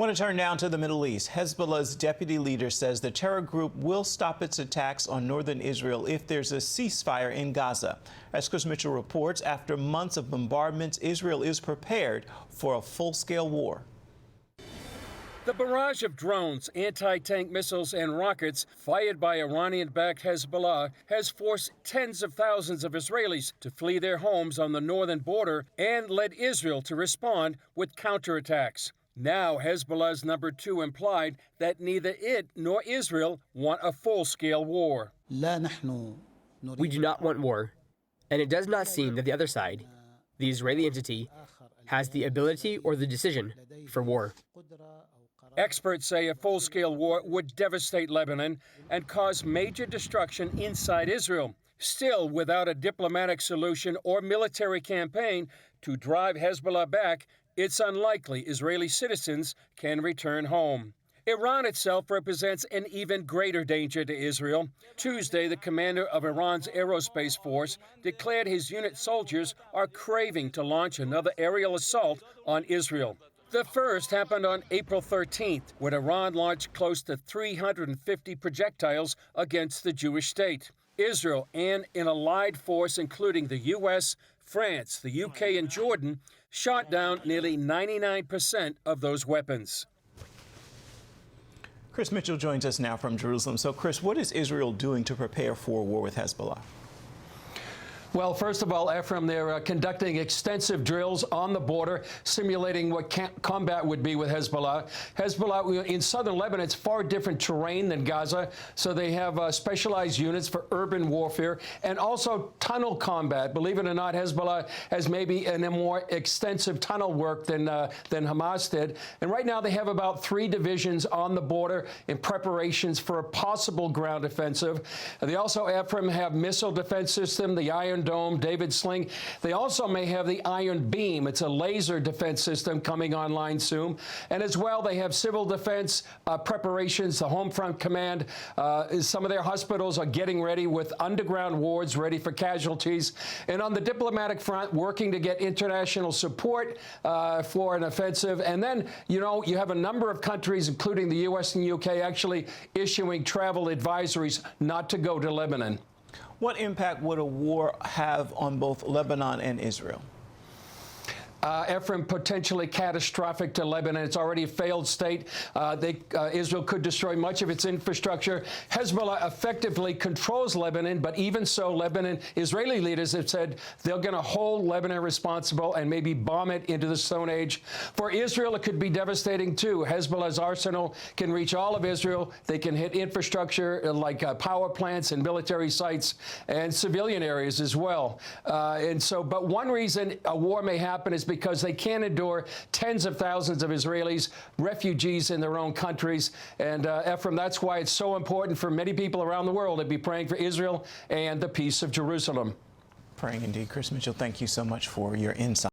Want to turn now to the Middle East. Hezbollah's deputy leader says the terror group will stop its attacks on northern Israel if there's a ceasefire in Gaza. As Chris Mitchell reports, after months of bombardments, Israel is prepared for a full-scale war. The barrage of drones, anti-tank missiles, and rockets fired by Iranian-backed Hezbollah has forced tens of thousands of Israelis to flee their homes on the northern border and led Israel to respond with counterattacks. Now, Hezbollah's number 2 implied that neither it nor Israel want a full-scale war. We do not want war, and it does not seem that the other side, the Israeli entity, has the ability or the decision for war. Experts say a full-scale war would devastate Lebanon and cause major destruction inside Israel. Still, without a diplomatic solution or military campaign to drive Hezbollah back, it's unlikely Israeli citizens can return home. Iran itself represents an even greater danger to Israel. Tuesday, the commander of Iran's aerospace force declared his unit soldiers are craving to launch another aerial assault on Israel. The first happened on April 13th, when Iran launched close to 350 projectiles against the Jewish state. Israel and an allied force, including the U.S., France, the UK, and Jordan, shot down nearly 99% of those weapons. Chris Mitchell joins us now from Jerusalem. So, Chris, what is Israel doing to prepare for a war with Hezbollah? Well, first of all, Ephraim, they're conducting extensive drills on the border, simulating what combat would be with Hezbollah. Hezbollah, in southern Lebanon, it's far different terrain than Gaza, so they have specialized units for urban warfare and also tunnel combat. Believe it or not, Hezbollah has maybe a more extensive tunnel work than Hamas did. And right now they have about 3 divisions on the border in preparations for a possible ground offensive. They also, Ephraim, have missile defense system, the Iron Dome, David Sling. They also may have the Iron Beam. It's a laser defense system coming online soon. And as well, they have civil defense preparations. The Home Front Command, some of their hospitals are getting ready with underground wards ready for casualties. And on the diplomatic front, working to get international support for an offensive. And then, you know, you have a number of countries, including the U.S. and UK, actually issuing travel advisories not to go to Lebanon. What impact would a war have on both Lebanon and Israel? Ephraim, potentially catastrophic to Lebanon. It's already a failed state. Israel could destroy much of its infrastructure. Hezbollah effectively controls Lebanon, but even so, Israeli leaders have said they're going to hold Lebanon responsible and maybe bomb it into the Stone Age. For Israel, it could be devastating, too. Hezbollah's arsenal can reach all of Israel. They can hit infrastructure like power plants and military sites and civilian areas as well. But one reason a war may happen is because they can't endure tens of thousands of Israelis, refugees in their own countries. And Ephraim, that's why it's so important for many people around the world to be praying for Israel and the peace of Jerusalem. Praying indeed. Chris Mitchell, thank you so much for your insight.